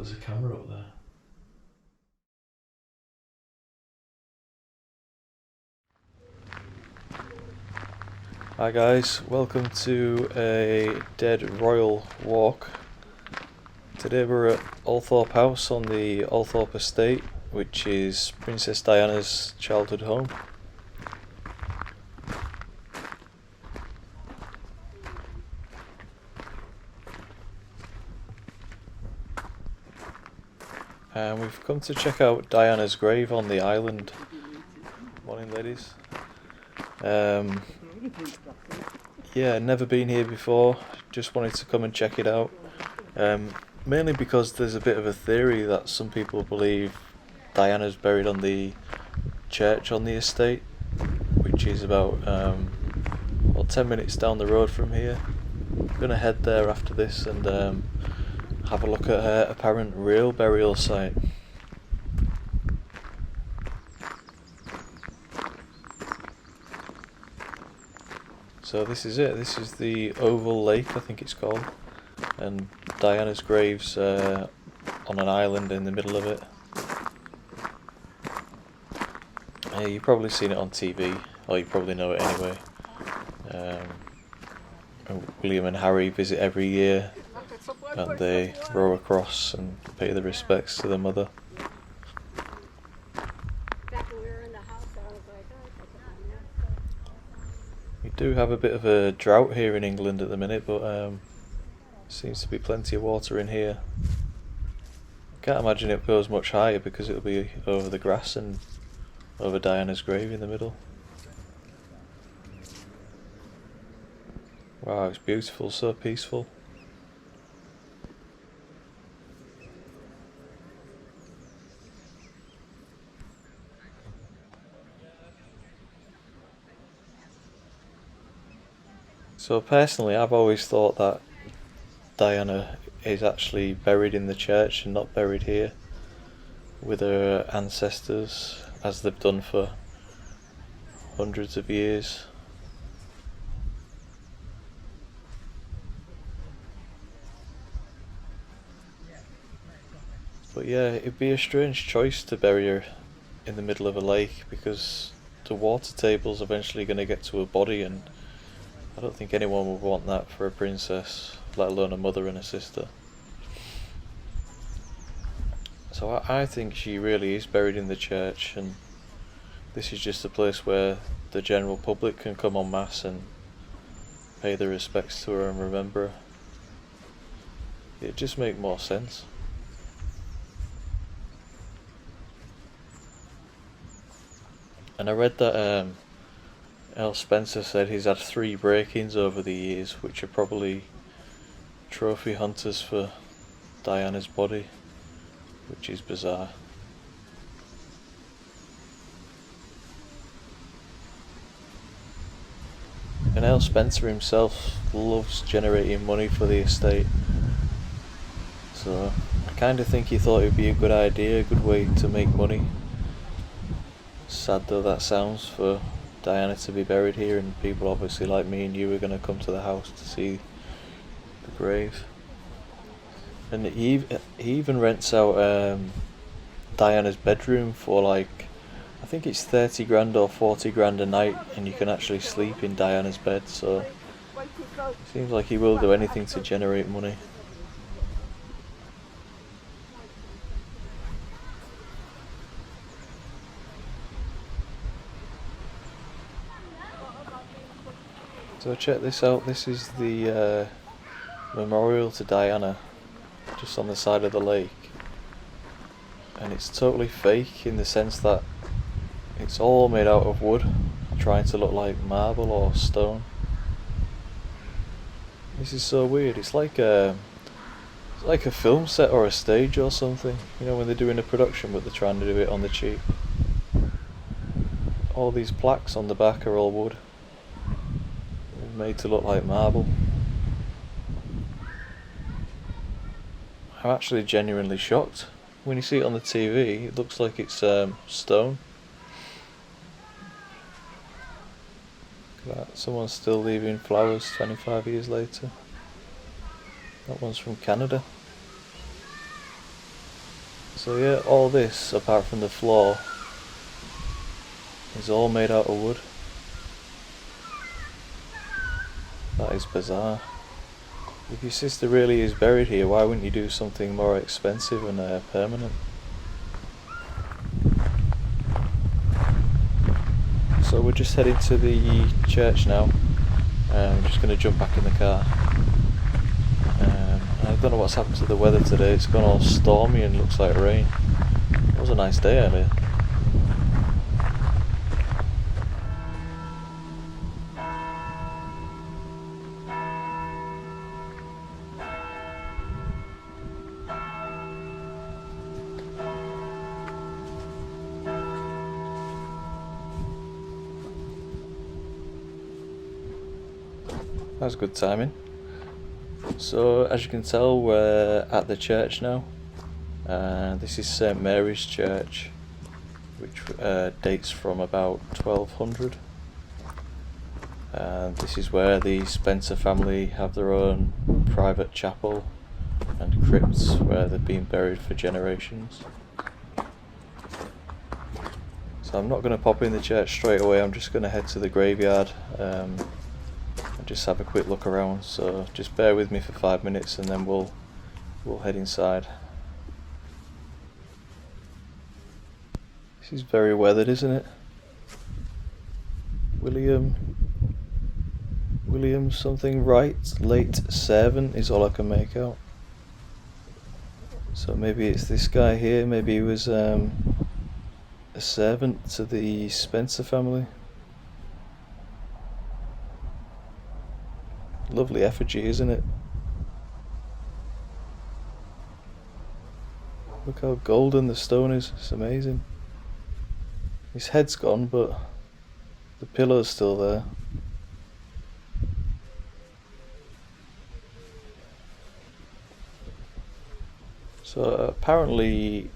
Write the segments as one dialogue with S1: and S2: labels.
S1: there's a camera up there. Hi guys, welcome to a Dead Royal walk. Today we're at Althorp House on the Althorp Estate, which is Princess Diana's childhood home. And we've come to check out Diana's grave on the island. Morning ladies. Yeah, never been here before, just wanted to come and check it out. Mainly because there's a bit of a theory that some people believe Diana's buried on the church on the estate, which is about 10 minutes down the road from here. I'm gonna head there after this and have a look at her apparent real burial site. So this is it, this is the Oval Lake, I think it's called, and Diana's grave's on an island in the middle of it. You've probably seen it on TV, or you probably know it anyway. William and Harry visit every year, and they row across and pay their respects to their mother. We do have a bit of a drought here in England at the minute, but seems to be plenty of water in here. I can't imagine it goes much higher because it'll be over the grass and over Diana's grave in the middle. Wow, it's beautiful, so peaceful. So personally, I've always thought that Diana is actually buried in the church and not buried here with her ancestors, as they've done for hundreds of years. But yeah, it'd be a strange choice to bury her in the middle of a lake, because the water table's eventually going to get to her body, and I don't think anyone would want that for a princess, let alone a mother and a sister. So I think she really is buried in the church, and this is just a place where the general public can come en masse and pay their respects to her and remember her. It'd just make more sense. And I read that Earl Spencer said he's had 3 break-ins over the years, which are probably trophy hunters for Diana's body, which is bizarre. And Earl Spencer himself loves generating money for the estate, so I kind of think he thought it would be a good idea, a good way to make money. Sad though that sounds, for Diana to be buried here, and people obviously like me and you are going to come to the house to see the grave. And he even rents out Diana's bedroom for like, I think it's 30 grand or 40 grand a night, and you can actually sleep in Diana's bed, so it seems like he will do anything to generate money. So check this out, this is the memorial to Diana, just on the side of the lake, and it's totally fake in the sense that it's all made out of wood, trying to look like marble or stone. This is so weird, it's like a film set or a stage or something, you know, when they're doing a production but they're trying to do it on the cheap. All these plaques on the back are all wood, made to look like marble. I'm actually genuinely shocked. When you see it on the TV, it looks like it's stone. Look at that. Someone's still leaving flowers 25 years later. That one's from Canada. So yeah, all this, apart from the floor, is all made out of wood. That is bizarre. If your sister really is buried here, why wouldn't you do something more expensive and permanent? So we're just heading to the church now. I'm just going to jump back in the car. I don't know what's happened to the weather today. It's gone all stormy and looks like rain. It was a nice day earlier. That was good timing. So as you can tell, we're at the church now. This is St Mary's Church, which dates from about 1200. This is where the Spencer family have their own private chapel and crypts where they've been buried for generations. So I'm not going to pop in the church straight away, I'm just going to head to the graveyard and just have a quick look around, so just bear with me for 5 minutes and then we'll head inside. This is very weathered, isn't it? William something Wright, late servant is all I can make out. So maybe it's this guy here, maybe he was a servant to the Spencer family. Lovely effigy, isn't it? Look how golden the stone is, it's amazing. His head's gone, but the pillow's still there. So apparently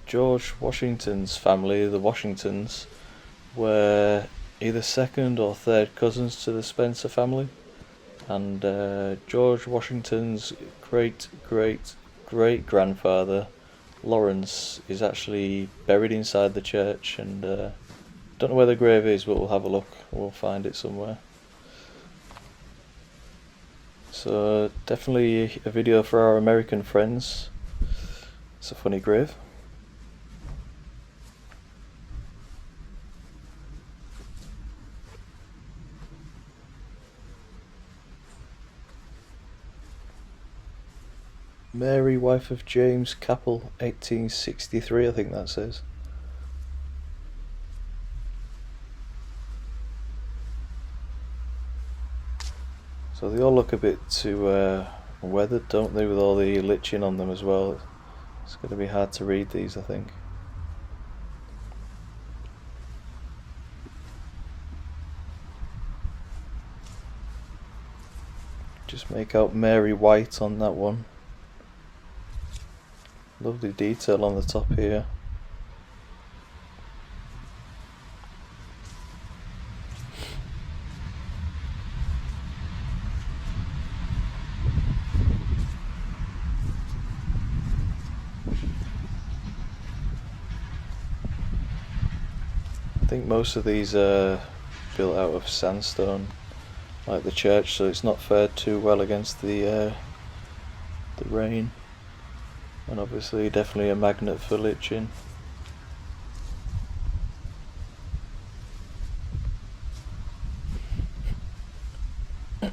S1: George Washington's family, the Washingtons, were either second or third cousins to the Spencer family. And George Washington's great grandfather Lawrence is actually buried inside the church, and don't know where the grave is, but we'll have a look, we'll find it somewhere. So definitely a video for our American friends. It's a funny grave. Mary, wife of James Capel, 1863, I think that says. So they all look a bit too weathered, don't they, with all the liching on them as well. It's going to be hard to read these, I think. Just make out Mary White on that one. Lovely detail on the top here. I think most of these are built out of sandstone, like the church, so it's not fared too well against the rain. And obviously definitely a magnet for liching. I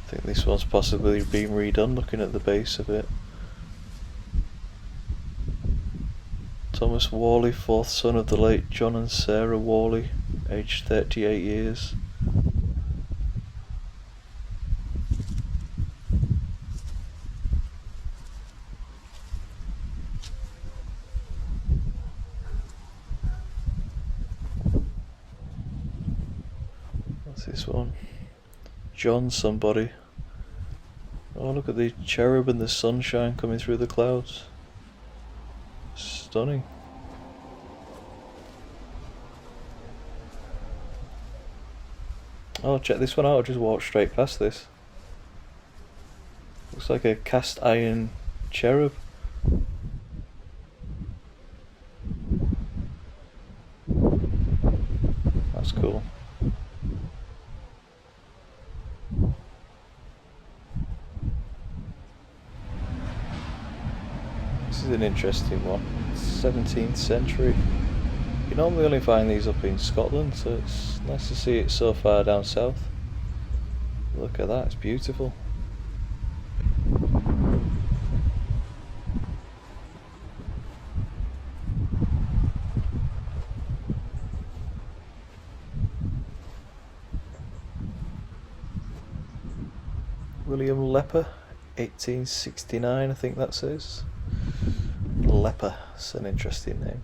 S1: think this one's possibly been redone, looking at the base of it. Thomas Worley, fourth son of the late John and Sarah Worley, aged 38 years. This one, John somebody. Oh, look at the cherub and the sunshine coming through the clouds. Stunning. Oh, check this one out, I'll just walk straight past this. Looks like a cast iron cherub. That's cool. This is an interesting one. 17th century. You normally only find these up in Scotland, so it's nice to see it so far down south. Look at that, it's beautiful. William Lepper, 1869, I think that says. Lepper, it's an interesting name.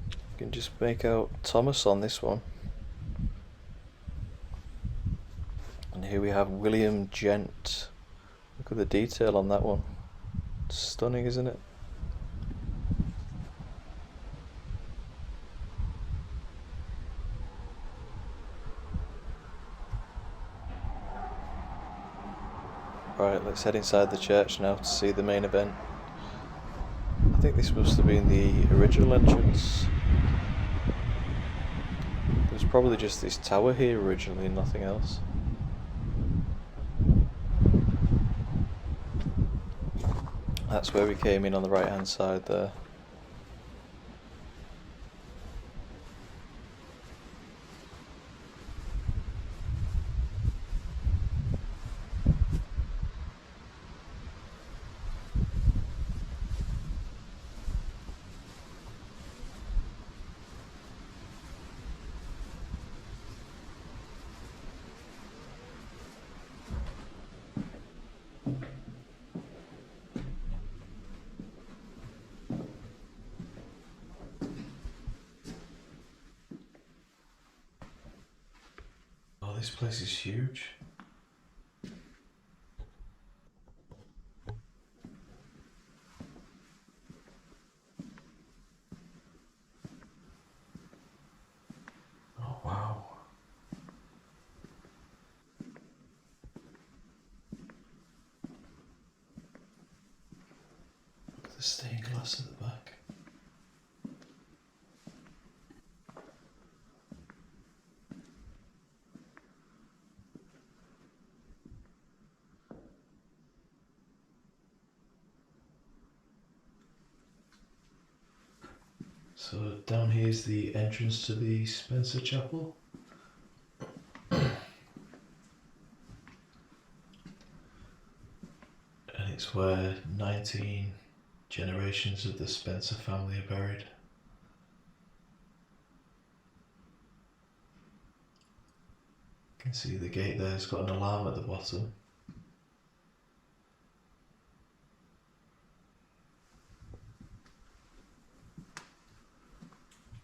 S1: You can just make out Thomas on this one. And here we have William Gent. Look at the detail on that one. It's stunning, isn't it? Right, let's head inside the church now to see the main event. I think this must have been the original entrance. There's probably just this tower here originally and nothing else. That's where we came in on the right hand side there. Oh, this place is huge. Oh, wow. Look at the stained glass at the back. So down here is the entrance to the Spencer Chapel. And it's where 19 generations of the Spencer family are buried. You can see the gate there, it's got an alarm at the bottom.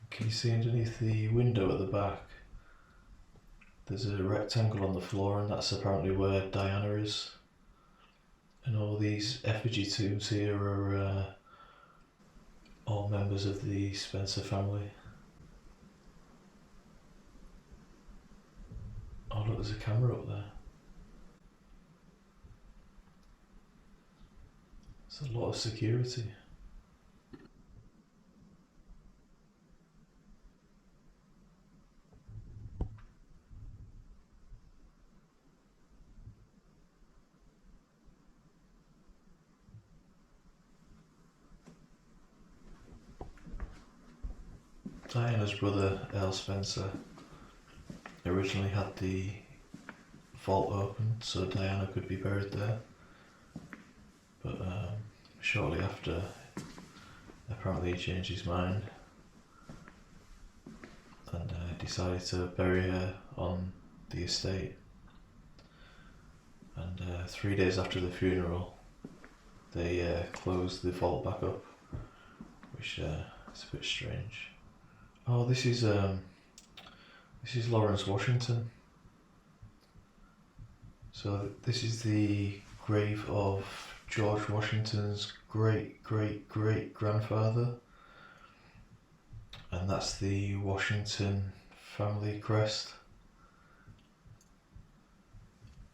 S1: Can you see underneath the window at the back? There's a rectangle on the floor, and that's apparently where Diana is. And all these effigy tombs here are all members of the Spencer family. Oh look, there's a camera up there. It's a lot of security. Diana's brother, Earl Spencer, originally had the vault open so Diana could be buried there. But shortly after, apparently he changed his mind and decided to bury her on the estate. And 3 days after the funeral, they closed the vault back up, which is a bit strange. Oh, this is Lawrence Washington. So this is the grave of George Washington's great-great-great-grandfather, and that's the Washington family crest.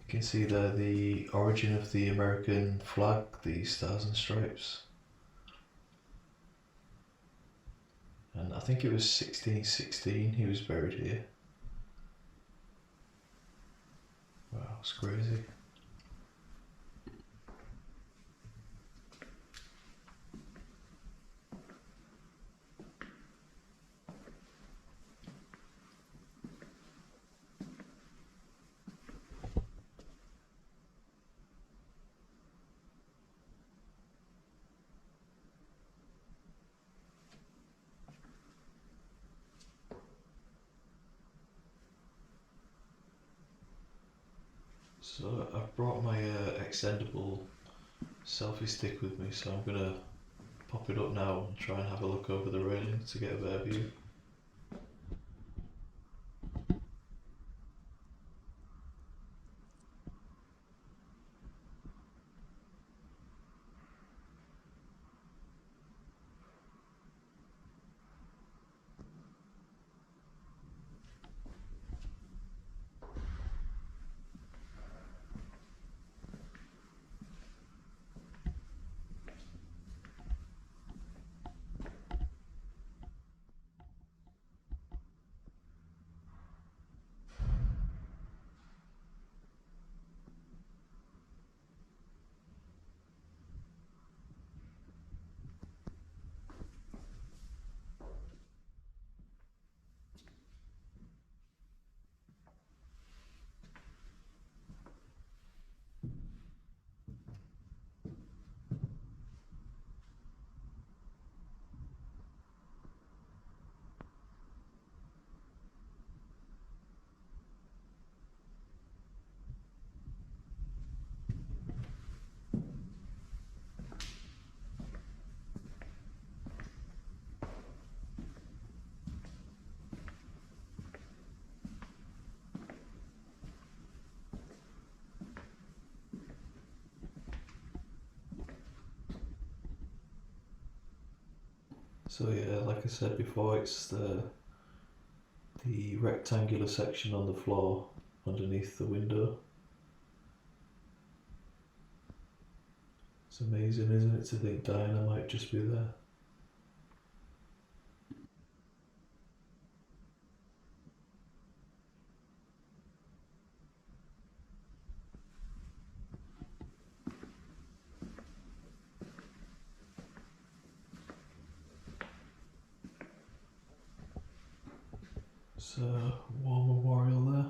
S1: You can see there the origin of the American flag, the stars and stripes. And I think it was 1616 he was buried here. Wow, it's crazy. So I've brought my extendable selfie stick with me, so I'm gonna pop it up now and try and have a look over the railing to get a better view. So yeah, like I said before, it's the rectangular section on the floor underneath the window. It's amazing, isn't it, to think Diana might just be there. It's a war memorial there.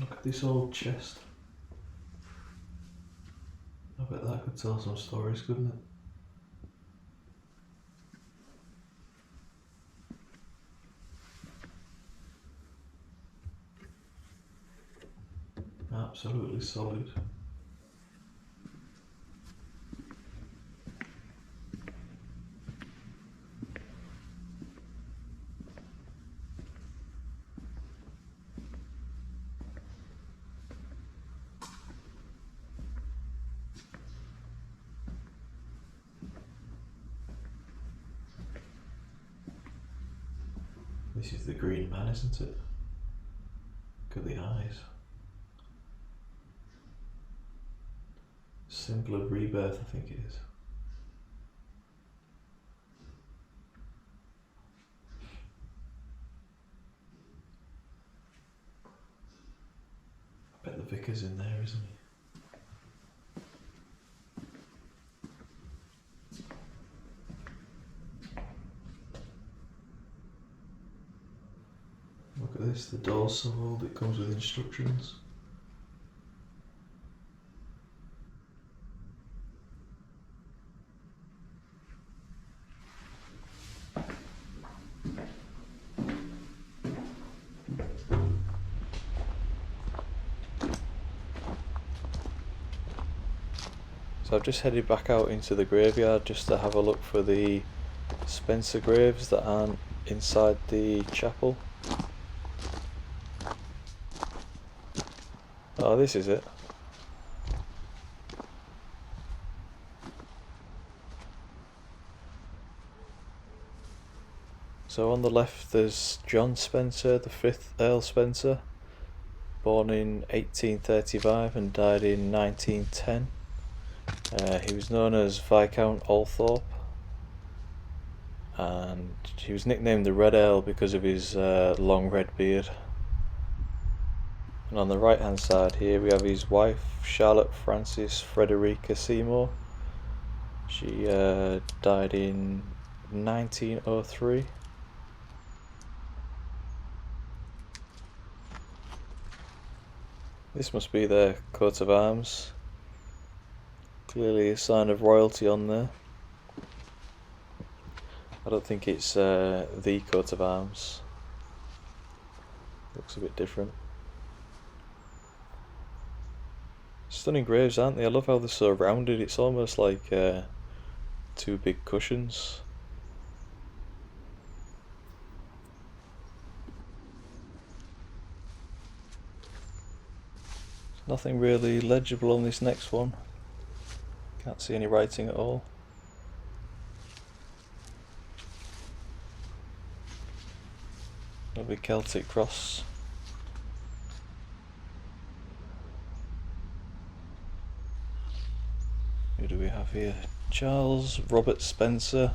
S1: Look at this old chest. I bet that could tell some stories, couldn't it? Absolutely solid. This is the Green Man, isn't it? Look at the eyes. Symbol of rebirth, I think it is. I bet the vicar's in there, isn't he? Look at this, the door's so old it comes with instructions. So I've just headed back out into the graveyard just to have a look for the Spencer graves that aren't inside the chapel. Oh, this is it. So on the left there's John Spencer, the 5th Earl Spencer, born in 1835 and died in 1910. He was known as Viscount Althorp, and he was nicknamed the Red Earl because of his long red beard. And on the right hand side here we have his wife, Charlotte Frances Frederica Seymour. She died in 1903. This must be their coat of arms. Clearly a sign of royalty on there. I don't think it's the coat of arms. Looks a bit different. Stunning graves, aren't they? I love how they're so rounded. It's almost like two big cushions. Nothing really legible on this next one. Can't see any writing at all. Lovely Celtic cross. Who do we have here? Charles Robert Spencer,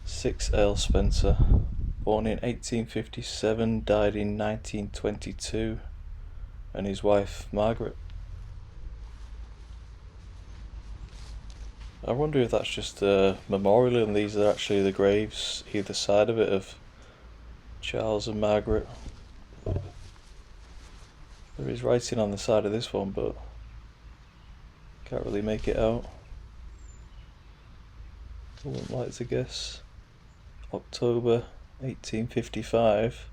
S1: 6th Earl Spencer, born in 1857, died in 1922, and his wife Margaret. I wonder if that's just a memorial and these are actually the graves either side of it of Charles and Margaret. There is writing on the side of this one, but can't really make it out. I wouldn't like to guess. October 1855.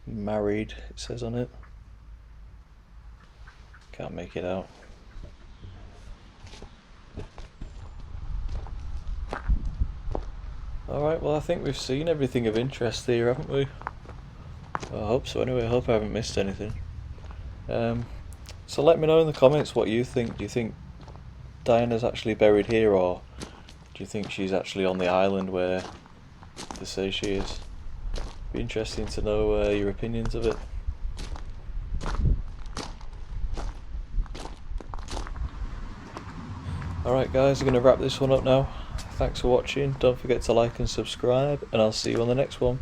S1: Married, it says on it. Can't make it out. Alright, well I think we've seen everything of interest here, haven't we? Well, I hope so anyway, I hope I haven't missed anything. So let me know in the comments what you think. Do you think Diana's actually buried here, or do you think she's actually on the island where they say she is? Be interesting to know your opinions of it. Alright guys, I'm going to wrap this one up now. Thanks for watching, don't forget to like and subscribe, and I'll see you on the next one.